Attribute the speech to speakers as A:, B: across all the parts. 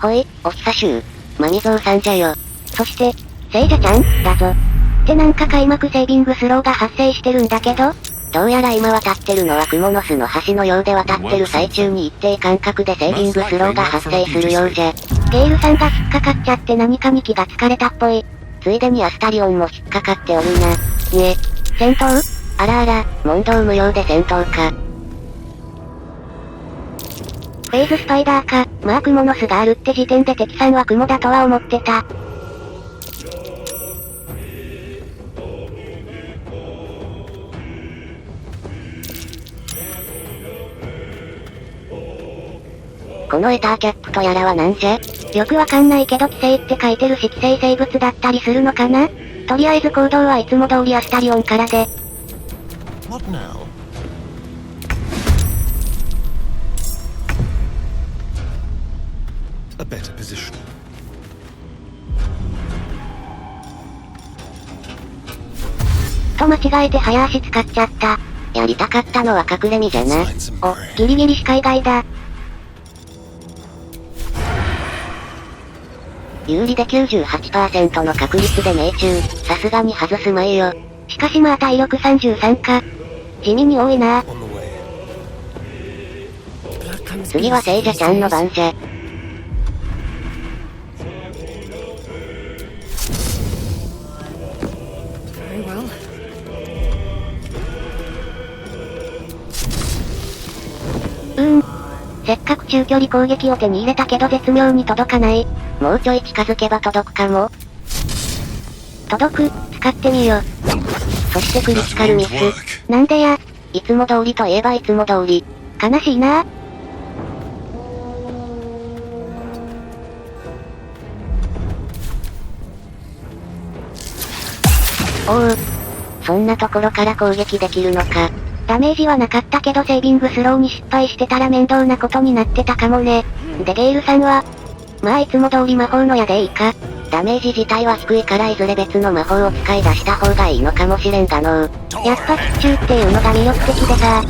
A: ほい、お久しゅう。マミゾウさんじゃよ。そして、聖者ちゃん、だぞ。ってなんか開幕セービングスローが発生してるんだけど、どうやら今渡ってるのはクモの巣の橋のようで渡ってる最中に一定間隔でセービングスローが発生するようじゃ。ゲイルさんが引っかかっちゃって何かに気がつかれたっぽい。ついでにアスタリオンも引っかかっておるな。戦闘？あらあら、問答無用で戦闘か。フェイズスパイダーか、まあクモの巣があるって時点で敵さんはクモだとは思ってた。このエターキャップとやらはなんじゃ？よくわかんないけど寄生って書いてるし寄生生物だったりするのかな？とりあえず行動はいつも通りアスタリオンからで。と間違えて早足使っちゃった。やりたかったのは隠れ身じゃな。お、ギリギリ視界外だ。有利で 98% の確率で命中。さすがに外すまいよ。しかしまあ体力33か。地味に多いな。次は聖者ちゃんの番じゃ。せっかく中距離攻撃を手に入れたけど絶妙に届かない。もうちょい近づけば届くかも。届く、使ってみよ。そしてクリティカルミス。なんでや。いつも通りといえばいつも通り。悲しいなぁ。おう。そんなところから攻撃できるのか。ダメージはなかったけどセービングスローに失敗してたら面倒なことになってたかもね。でゲイルさんは、まあいつも通り魔法の矢でいいか。ダメージ自体は低いからいずれ別の魔法を使い出した方がいいのかもしれんがのう。やっぱ必中っていうのが魅力的でさ。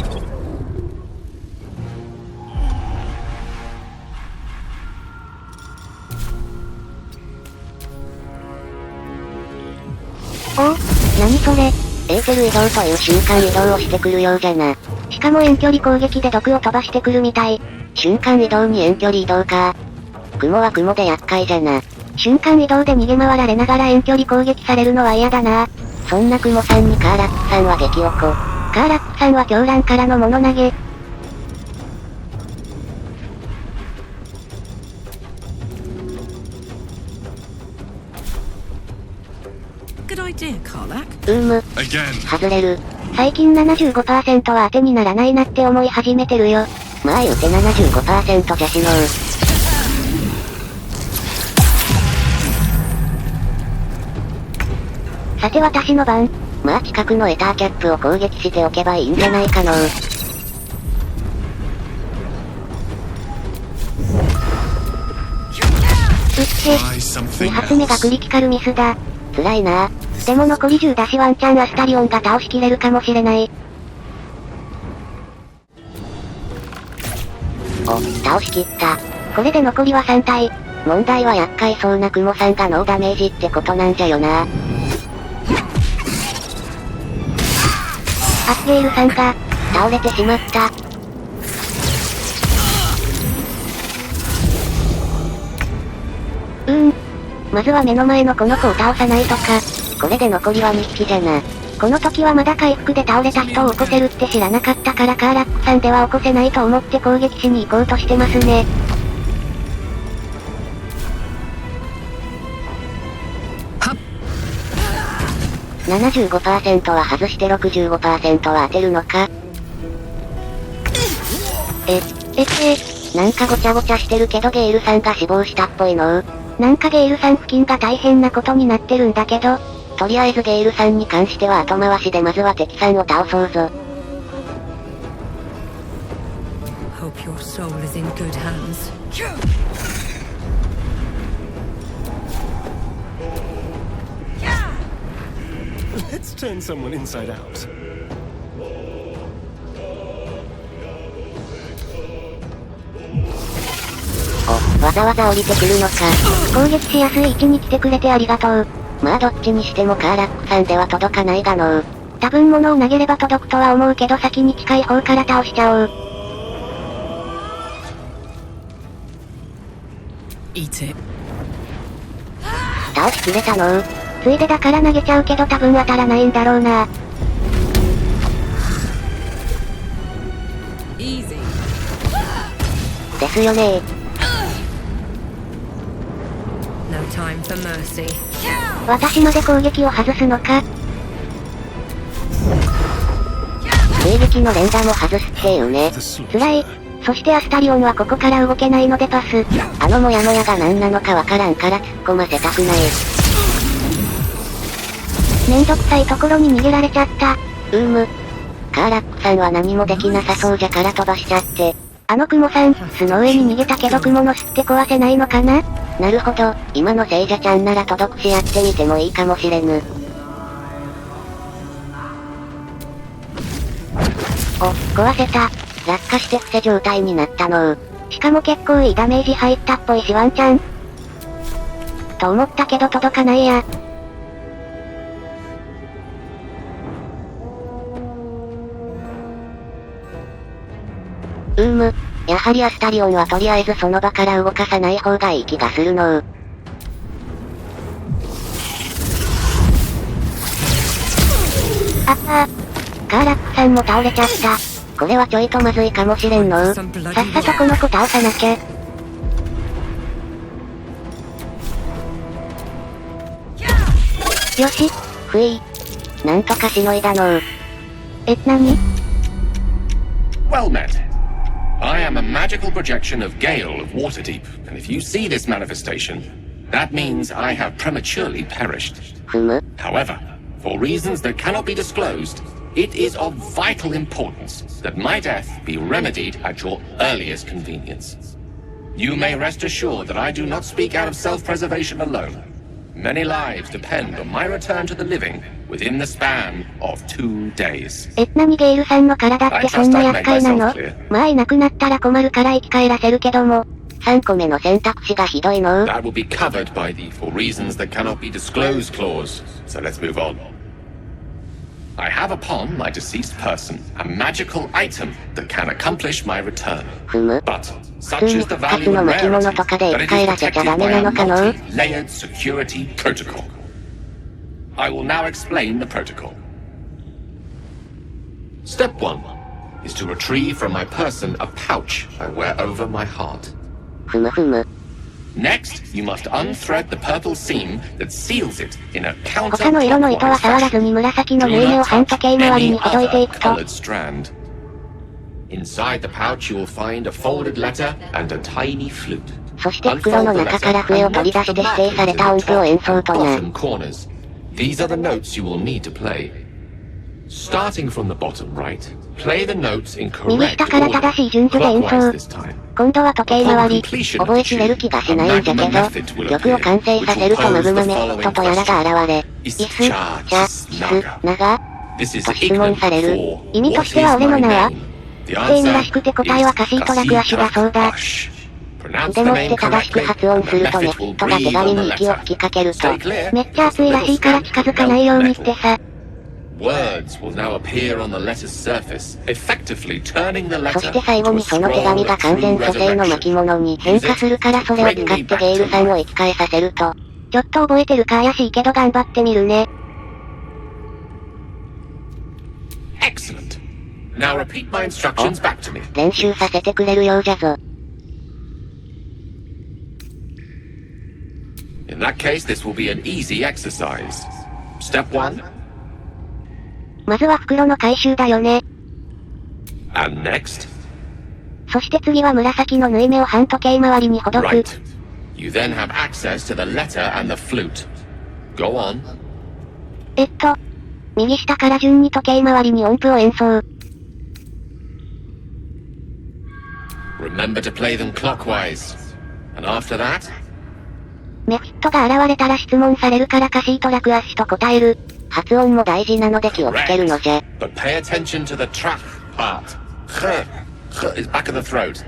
A: おお、何それ。エーテル移動という瞬間移動をしてくるようじゃな。しかも遠距離攻撃で毒を飛ばしてくるみたい。瞬間移動に遠距離移動か。雲は雲で厄介じゃな。瞬間移動で逃げ回られながら遠距離攻撃されるのは嫌だな。そんな雲さんにカーラックさんは激おこ。カーラックさんは狂乱からの物投げ。外れる。最近 75% は当てにならないなって思い始めてるよ。まあ言うて 75% じゃしのう。さて私の番。まあ近くのエターキャップを攻撃しておけばいいんじゃないかのう。うっせ。2発目がクリティカルミスだ。辛いな。でも残り10だしワンチャンアスタリオンが倒しきれるかもしれない。お、倒しきった。これで残りは3体。問題は厄介そうなクモさんがノーダメージってことなんじゃよな。アスゲールさんが、倒れてしまった。まずは目の前のこの子を倒さないとか。これで残りは2匹じゃな。この時はまだ回復で倒れた人を起こせるって知らなかったからカーラックさんでは起こせないと思って攻撃しに行こうとしてますね。75% は外して 65% は当てるのか。なんかごちゃごちゃしてるけどゲイルさんが死亡したっぽいの。なんかゲイルさん付近が大変なことになってるんだけど、とりあえずゲイルさんに関しては後回しでまずは敵さんを倒そうぞ。Hope your soul is in good hands.
B: Let's turn someone inside out.
A: わざわざ降りてくるのか。攻撃しやすい位置に来てくれてありがとう。まあどっちにしてもカーラックさんでは届かないがのう。多分物を投げれば届くとは思うけど先に近い方から倒しちゃおう。倒しきれたのう。ついでだから投げちゃうけど多分当たらないんだろうな。ですよね私まで攻撃を外すのか。追撃の連打も外すっていうね。辛い。そしてアスタリオンはここから動けないのでパス。あのモヤモヤが何なのかわからんから突っ込ませたくない。めんどくさいところに逃げられちゃった。カーラックさんは何もできなさそうじゃから飛ばしちゃって。あのクモさん、巣の上に逃げたけどクモの巣って壊せないのかな。なるほど、今の聖者ちゃんなら届くしやってみてもいいかもしれぬ。壊せた。落下して伏せ状態になったのう。しかも結構いいダメージ入ったっぽいしワンチャン。と思ったけど届かないや。やはりアスタリオンはとりあえずその場から動かさない方がいい気がするのう。カーラックさんも倒れちゃった。これはちょいとまずいかもしれんのう。さっさとこの子倒さなきゃ。よし、ふい。なんとかしのいだのう。何
C: ？Well met. I am a magical projection of Gale of Waterdeep, and if you see this manifestation, that means I have prematurely perished. However, for reasons that cannot be disclosed, it is of vital importance that my death be remedied at your earliest convenience. You may rest assured that I do not speak out of self-preservation alone. Many lives depend on my return to the living within the span of 2 days.
A: 何ゲイルさんの体ってそんな厄介なの？まあいなくなったら困るから生き返らせるけども。3個目の選択肢がひどいの。
C: That will be covered by the for reasons that cannot be disclosed clause. So let's move on. I have upon my deceased person a magical item that can accomplish my return. But such is the value and rarity that it is protected by a multi-layered security protocol. I will now explain the protocol. Step 1 is to retrieve from my person a pouch I wear over my heart. Next, you must unthread the purple seam that seals it in a counterclockwise
A: 他の色の糸は触らずに紫の縫い目を半時計回りにほどいていくと。
C: Inside the pouch you will find a folded letter and a tiny flute.
A: そして袋の中から笛を取り出して指定された音符を演奏とな。
C: These are the notes you will need to play. Starting from the bottom right, play the notes in correct
A: 右下から正しい順序で演奏。今度は時計回り。覚えきれる気がしないんじゃけど、曲を完成させるとマグマメットとやらが現れ、イス、チャ、ス、ナガと質問される。意味としては俺の名は正味らしくて答えはカシートラクアシュだそうだ。でもって正しく発音するとメフィットが手紙に息を吹きかけると、めっちゃ熱いらしいから近づかないようにってさ。
C: Words will now appear on the letter's surface, effectively turning the letter
A: そして最後にその手紙が完全蘇生の巻物に変化するからそれを使ってゲイルさんを生き返させると。ちょっと覚えてるか怪しいけど頑張ってみるね。
C: Excellent. Now repeat my instructions back to me.
A: 練習させてくれるようじゃぞ。
C: In that case, this will be an easy exercise. Step 1.
A: まずは袋の回収だよね。
C: And next.
A: そして次は紫の縫い目を半時計回りにほどく。
C: Right. You then have access to the letter and the flute. Go on.
A: 右下から順に時計回りに音符を演奏。
C: Remember to play them clockwise. And after that?
A: メフィットが現れたら質問されるからカシートラクアッシュと答える。発音も大事なので気をつけるのじゃ。
C: But pay attention to the trap part. Is back of the throat.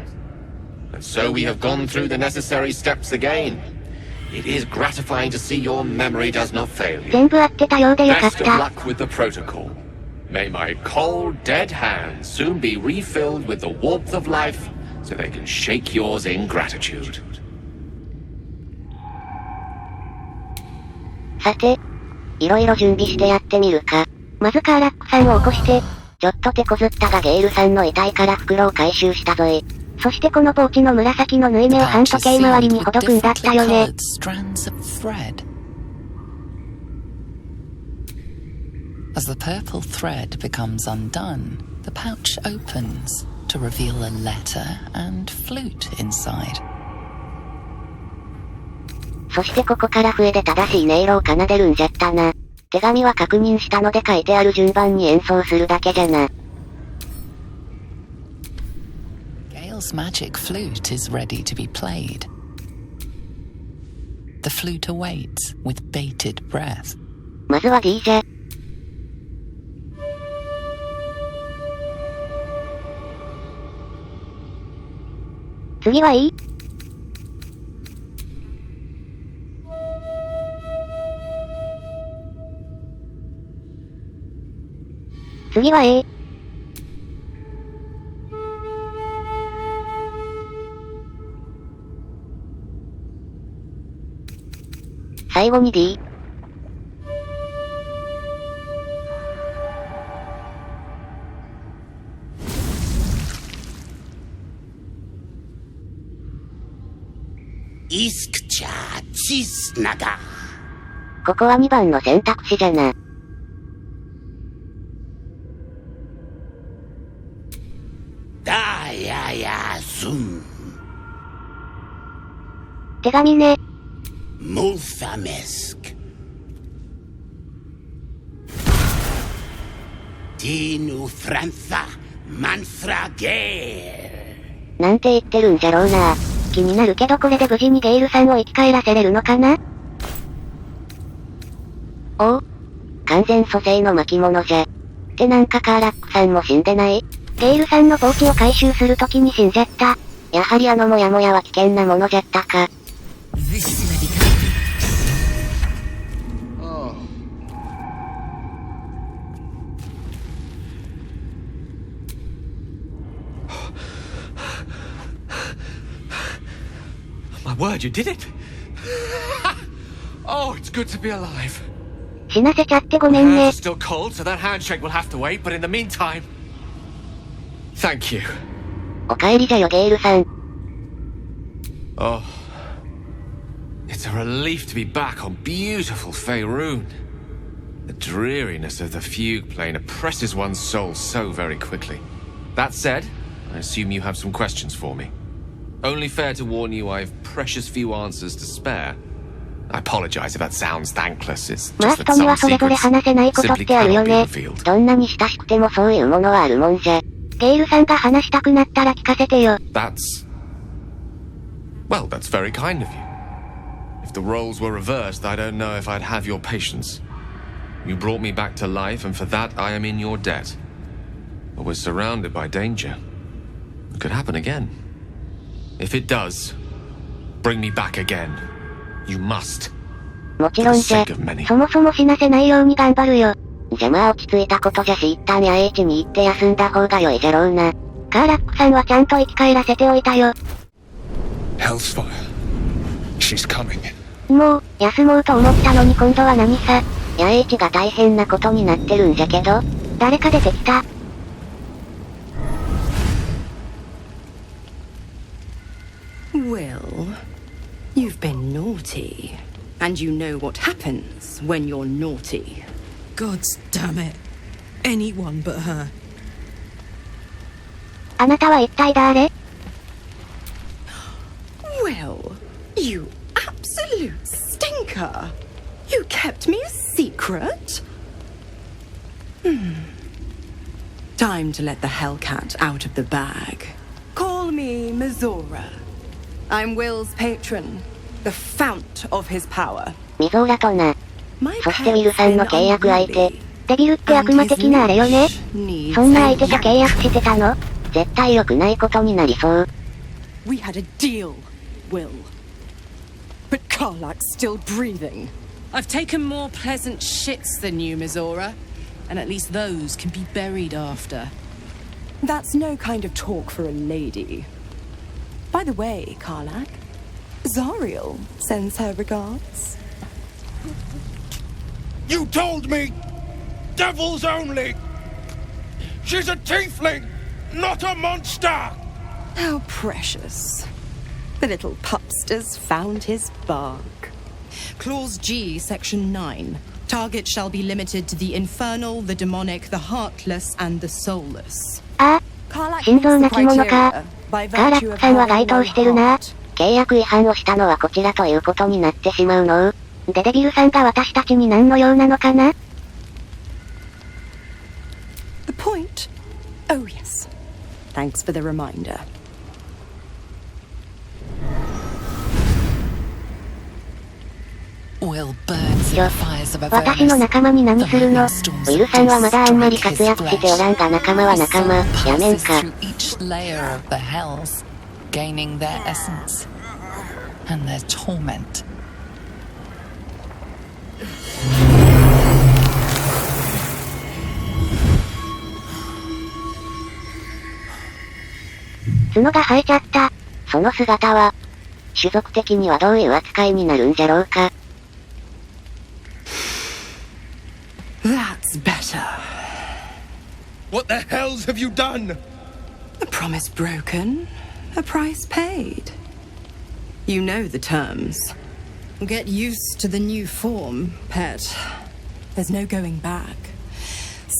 C: And so we have gone through the necessary steps again. It is gratifying to see your memory does not fail you.
A: 全部合ってたようでよかっ
C: Best of
A: た。
C: luck with the protocol. May my cold, dead hands soon be refilled with the warmth of life so they can shake yours in gratitude.
A: さて、いろいろ準備してやってみるか。まずカーラックさんを起こして、ちょっと手こずったがゲイルさんの遺体から袋を回収したぞい。そしてこのポーチの紫の縫い目を半時計回りにほどくんだったよね。
D: As the purple thread becomes undone, the pouch opens to reveal a letter and flute inside.
A: そしてここから笛で正しい音色を奏でるんじゃったな。手紙は確認したので書いてある順番に演奏するだけじゃな。
D: Gale's magic flute is ready to be played. The flute awaits with bated breath.
A: まずは D じゃ。次は E。次は A。最後に D。ここは2番の選択肢じゃな。手紙ね。なんて言ってるんじゃろうな。気になるけどこれで無事にゲイルさんを生き返らせれるのかな。おお、完全蘇生の巻物じゃ。ってなんかカーラックさんも死んでない？ゲイルさんのポーチを回収するときに死んじゃった。やはりあのモヤモヤは危険なものじゃったか。
B: My word, you did it! Oh, it's good to be alive.
A: 死なせちゃってごめん
B: My
A: ね。
B: hands are still cold, so that handshake will have to wait, but in the meantime... Thank you.
A: お帰りじゃよゲイルさん。
B: Oh. It's a relief to be back on beautiful Faerun. The dreariness of the fugue plane oppresses one's soul so very quickly. That said, I assume you have some questions for me. Only fair to warn you I've precious few answers to spare. I apologize if that sounds thankless. It's
A: まあ
B: just
A: 人
B: that
A: には
B: some
A: それぞれ
B: secrets
A: 話せないことっ
B: simply
A: てあるよ
B: cannot be
A: ね。
B: revealed.
A: どんなに親しくてもそういうものはあるもんじゃ。ゲイルさんが話したくなったら聞かせてよ。
B: Well, that's very kind of you. If the roles were reversed, I don't know if I'd have your patience. You brought me back to life, and for that I am in your debt. But we're surrounded by danger. It could happen again. If it does, bring me back again. You must.
A: もちろんじゃ。そもそも死なせないように頑張るよ。じゃまあ落ち着いたことじゃし一旦野営地に行って休んだ方が良いじゃろうな。カーラックさんはちゃんと生き返らせておいたよ。
B: Hellsfire. She's coming.
A: もう、休もうと思ったのに今度は何さ。野営地が大変なことになってるんじゃけど。誰か出てきた。
E: Well, you've been naughty. And you know what happens when you're naughty.
F: God's damn it. Anyone but her.
A: あなたは一体誰？
E: Well, you absolute stinker. You kept me a secret? Time to let the Hellcat out of the bag. Call me Mizora. I'm Will's patron, the fount of his power.
A: ミゾーラとな。
E: My
A: そしてウィル
E: pet's
A: さん
E: been
A: の契約相手。
E: unruly.
A: デビルって悪魔的なあれよね。
E: Needs
A: そんな相手と
E: a
A: 契約してたの？絶対良くないことになりそう。
E: We had a deal, Will. But Karlak's still breathing.
F: I've taken more pleasant shits than you, Mizora. And at least those can be buried after.
E: That's no kind of talk for a lady. By the way, Karlak, Zariel sends her regards.
G: You told me! Devils only! She's a tiefling, not a monster!
E: How precious. The little pupster's found his bark.
F: Clause G, Section 9. Target shall be limited to the infernal, the demonic, the heartless, and the soulless.
A: ああ、
E: Karlak
A: 心
E: meets
A: 臓
E: the
A: なき者か。
E: criteria by
A: カーラッ
E: virtue
A: ク
E: of
A: さんは
E: having
A: 該
E: no
A: 当してるな。
E: heart.
A: 契約違反をしたのはこちらということになってしまうの。でデビルさんが私たちに何の用なのかな？
E: The point? Oh yes. Thanks for the reminder.
D: Will burns in the fires of
A: 私の
D: Avernus.
A: 仲間に何
D: The
A: するの？
D: lightning
A: ウ
D: storms
A: ィル
D: of
A: さんはまだあんまり
D: strike
A: 活
D: his
A: 躍しておらんが仲間は
D: flesh.
A: 仲間。
D: His soul
A: やめん
D: passes
A: か。
D: through each layer of the hells, gaining their essence and their torment.
A: 角が生えちゃった。その姿は、種族的にはどういう扱いになるんじゃろうか。
E: That's better.
G: What the hells have you done?
E: A promise broken, a price paid. You know the terms.
F: Get used to the new form, pet.
E: There's no going back.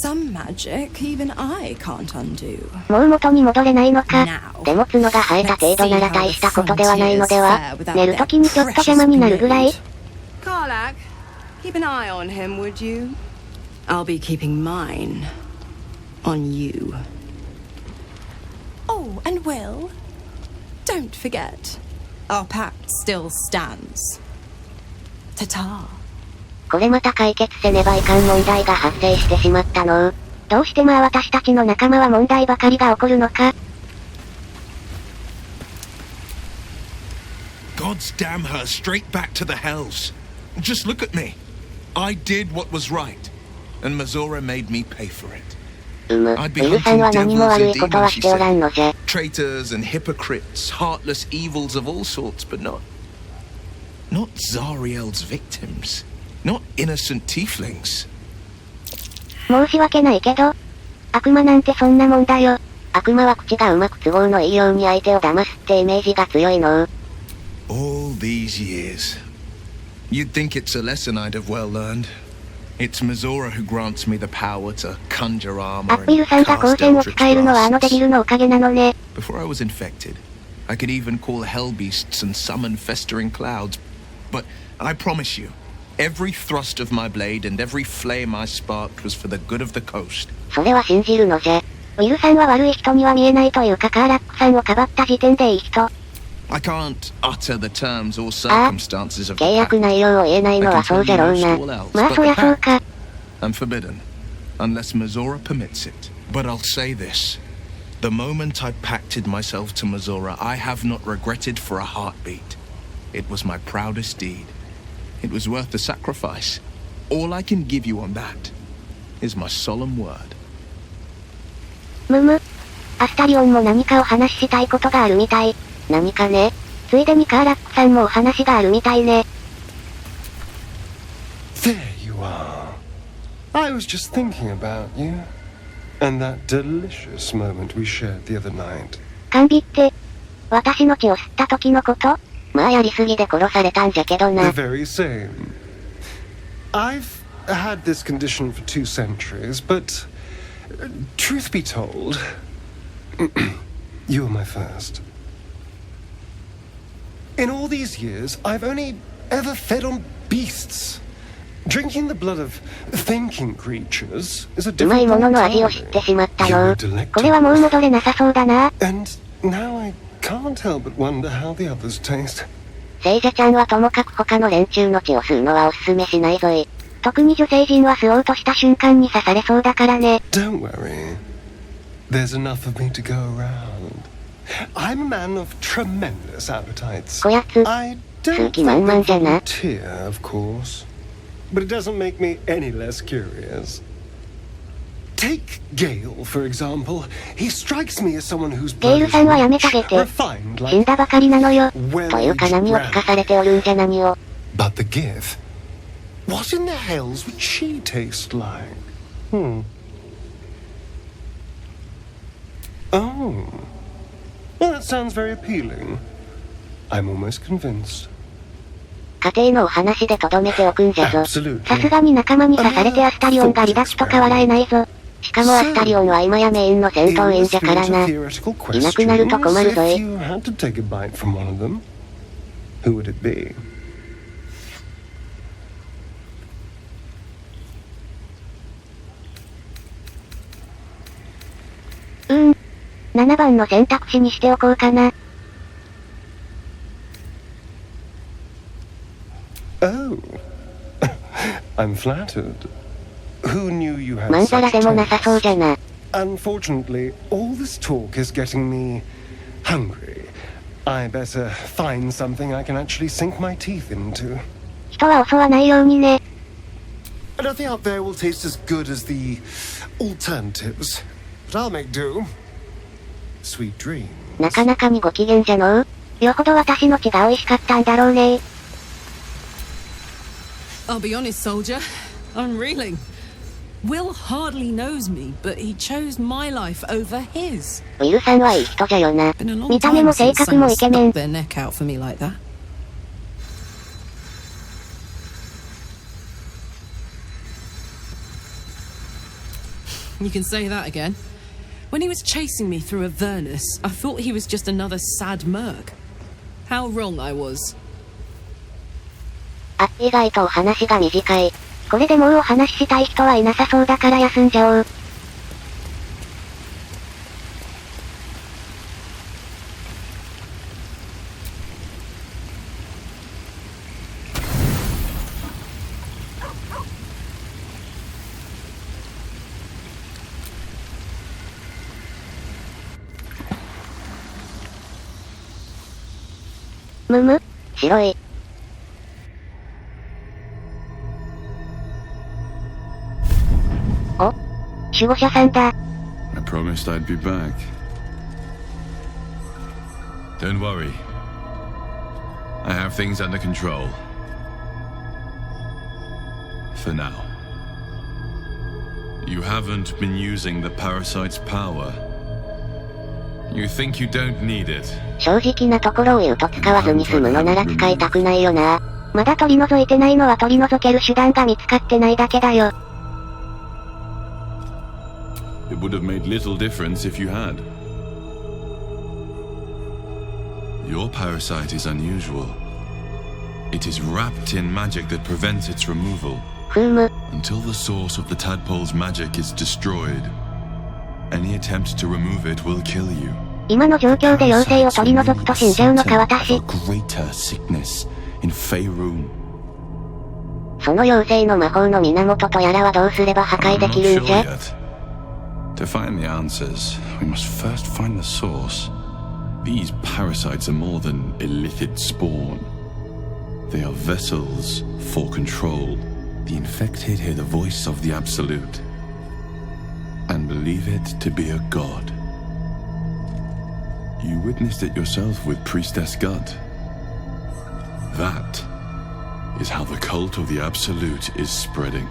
E: Some magic even I can't undo.
A: もう元に戻れないのか。
E: Now,
A: でも角が生えた程度なら
E: let's see how
A: 大
E: the
A: したことではないのでは。
E: frontiers fare without
A: 寝るときにちょっと邪魔になるぐらい。
E: Karlak, keep an eye on him, would you? I'll be keeping mine on you. Oh, and Will, don't forget, our pact still stands. Ta-ta.
A: これまた解決せねばいかん問題が発生してしまったのう。どうしてまあ私たちの仲間は問題ばかりが起こるのか。
G: Gods damn her straight back to the hells. Just look at me. I did what was right, and Mizora made me pay for it.
A: ウィ
G: I'd be
A: ルさんは
G: hunting
A: 何も
G: devils
A: 悪
G: and
A: いことは
G: demons,
A: し
G: she
A: ておらん
G: said.
A: のじゃ。
G: Traitors and hypocrites, heartless evils of all sorts, but not Zariel's victims. Not innocent tieflings.
A: 申し訳ないけど、悪魔なんてそんなもんだよ。悪魔は口がうまく都合のいいように相手を騙すってイメージが強いの。
G: All these years. You'd think it's a lesson I'd have well learned. It's Mizora who grants me the power to conjure
A: ア
G: armor
A: ッピル
G: and
A: さんが光
G: cast
A: 線を
G: eldritch
A: 使えるのはあのデビ
G: blasts.
A: ルのおかげなのね。
G: Before I was infected, I could even call hell beasts and summon festering clouds. But I promise you, every thrust of my blade and every flame I sparked was for the good of the coast.
A: それは信じるのじゃ。ウィルさんは悪い人には見えないというかカーラックさんをかばった時点でいい人。
G: I can't utter the terms or
A: ああ、
G: circumstances of the
A: 契約
G: pact.
A: 内容を言えないのはそうじゃろうな。まあそりゃそうか。
G: I'm forbidden, unless Mizora permits it. But I'll say this. The moment I pacted myself to Mizora, I have not regretted for a heartbeat. It was my proudest deed. It was worth the sacrifice. All I can give you on that is my solemn word.
A: むむ。アスタリオンも何かお話ししたいことがあるみたい。何かね。ついでにカーラックさんもお話があるみたいね。
H: There you are. I was just thinking about you. And that delicious moment we shared the other night.
A: 甘美って、私の血を吸った時のこと？まあやりすぎで殺されたんじゃけど
H: The
A: な。
H: very same. I've had this condition for 2 centuries, but truth be told, you were my first. In all these years, I've only ever fed on beasts. Drinking the blood of thinking creatures is a
A: うまい
H: different
A: ものの味を
H: ballgame.
A: 知ってしまったの
H: You're
A: う。
H: delectable.
A: これはもう戻れなさそうだな。
H: And now I can't help but wonder how the others taste.
A: 聖者ちゃんはともかく他の連中の血を吸うのはおすすめしないぞい。特に女性陣は吸おうとした瞬間に刺されそうだからね。
H: Don't worry. There's enough of me to go around. I'm a man of tremendous appetites.
A: こやつ、
H: I
A: 数
H: don't
A: 気満々
H: like
A: じゃ
H: the
A: な。
H: volunteer, of course. But it doesn't make me any less curious. Take Gale, for example. He strikes me as someone whose
A: ゲイルさんはやめてあげて。
H: refined
A: 死ん
H: like
A: だばかりなのよ。というか何を聞かされておるんじゃ何を。
H: But the gift. What in the hells would she taste like? Oh. Well, that sounds very appealing. I'm almost convinced.
A: 家庭のお話でとどめておくんじゃぞ。
H: Absolutely.
A: さすがに仲間に刺されてアスタリオンが離脱とか笑えないぞ。しかもアスタリオンは今やメインの戦闘員じゃからな。いなくなると困るぞい。
H: If you had to take a bite from one of them, who would it be?
A: 7番の選択肢にしておこうかな。
H: Oh. I'm flattered. Who knew you had
A: まんざら
H: such
A: でもなさそうじゃな。
H: Unfortunately, all this talk is getting me hungry. I better find something I can actually sink my teeth into.
A: 人は襲わないようにね。
H: Nothing out there will taste as good as the alternatives. But I'll make do. Sweet dreams.
A: なかなかにご機嫌じゃのう。よほど私の血が美味しかったんだろうね。
I: I'll be honest, soldier. I'm reeling. Will hardly knows me, but he chose my life over his.
A: ウィルさんはいい人じゃよな。
I: Been a long
A: 見た目
I: time
A: も性
I: since
A: 格も
I: someone
A: イケメン
I: stuck。their neck out for me like that. You can say that again. When he was chasing me through Avernus, I thought he was just another sad merc. How wrong I was.
A: あ、意外とお話が短い。これでもうお話ししたい人はいなさそうだから休んじゃおう。むむ、白い。お、守護者さんだ。
J: I promised I'd be back. Don't worry. I have things under control. For now. You haven't been using the parasite's power. You think you don't need it.
A: 正直なところを言うと使わずに済むのなら使いたくないよな。まだ取り除いてないのは取り除ける手段が見つかってないだけだよ。
J: It would have made little difference if you had. Your parasite is unusual. It is wrapped in magic that prevents its removal.
A: ふむ。
J: Until the source of the tadpole's magic is destroyed, any attempt to remove it will kill you.
A: 今の状況で妖精を取り除くと死んじゃうのか私。
J: Greater sickness in Faerun.
A: その妖精の魔法の源とやらはどうすれば破壊できるんじゃ？
J: To find the answers, we must first find the source. These parasites are more than illicit spawn. They are vessels for control. The infected hear the voice of the Absolute and believe it to be a god. You witnessed it yourself with Priestess Gut. That is how the cult of the Absolute is spreading.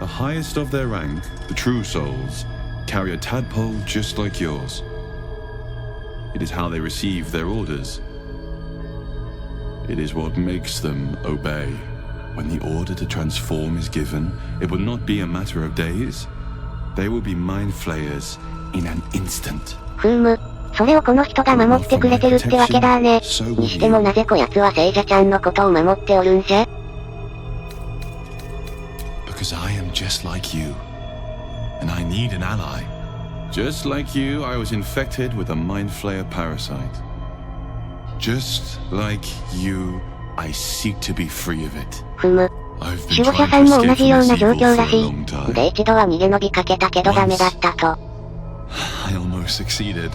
J: The highest of their rank, the true souls, carry a tadpole just like yours. It is how they receive their orders. It is what makes them obey. When the order to transform is given, it will not be a matter of days. They will be mind flayers in an instant.
A: ふむ。それをこの人が守ってくれてるってわけだね。にしてもなぜこやつは聖者ちゃんのことを守っておるんじゃ？
J: Because I am just like you. And I need an ally. Just like you, I was infected with a mind flayer parasite. Just like you, I seek to be free of it.
A: ふむ。
J: I've
A: 守
J: been
A: 護者
J: trying
A: さん
J: to
A: も同
J: escape
A: じよ
J: from
A: うな
J: this
A: 状
J: evil
A: 況
J: for
A: ら
J: a
A: し
J: long
A: い。
J: time.
A: で一度は逃げ延びかけたけどダメだったと。
J: I almost succeeded.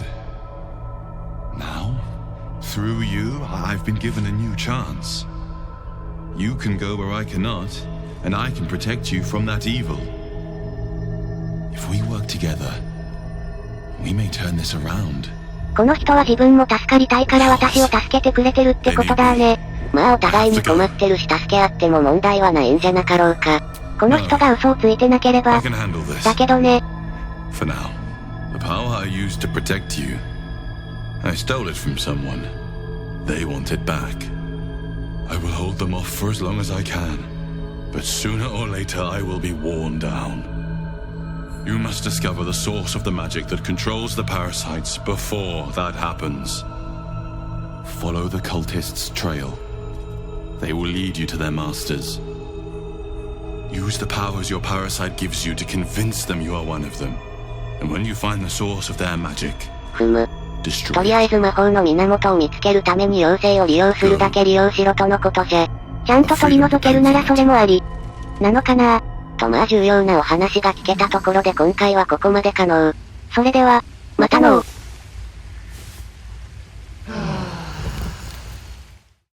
J: through you, I've been given a new chance. You can go where I cannot, and I can protect you from that evil. If we work together, we may turn this around.
A: この人は自分も助かりたいから私を助けてくれてるってことだね。まあお互いに困ってるし助け合っても問題はないんじゃなかろうか。この人が嘘をついてなければ。だけどね。
J: For now, the power I used to protect you, I stole it from someone. They want it back. I will hold them off for as long as I can, but sooner or later I will be worn down. You must discover the source of the magic that controls the parasites before that happens. Follow the cultists' trail. They will lead you to their masters. Use the powers your parasite gives you to convince them you are one of them. And when you find the source of their magic, とりあえず魔法の源を見つけるために妖精を利用するだけ利用しろとのことじゃ。ちゃんと取り除けるならそれもあり。なのかなとまあ重要なお話が聞けたところで今回はここまでかのう。それでは、またのう。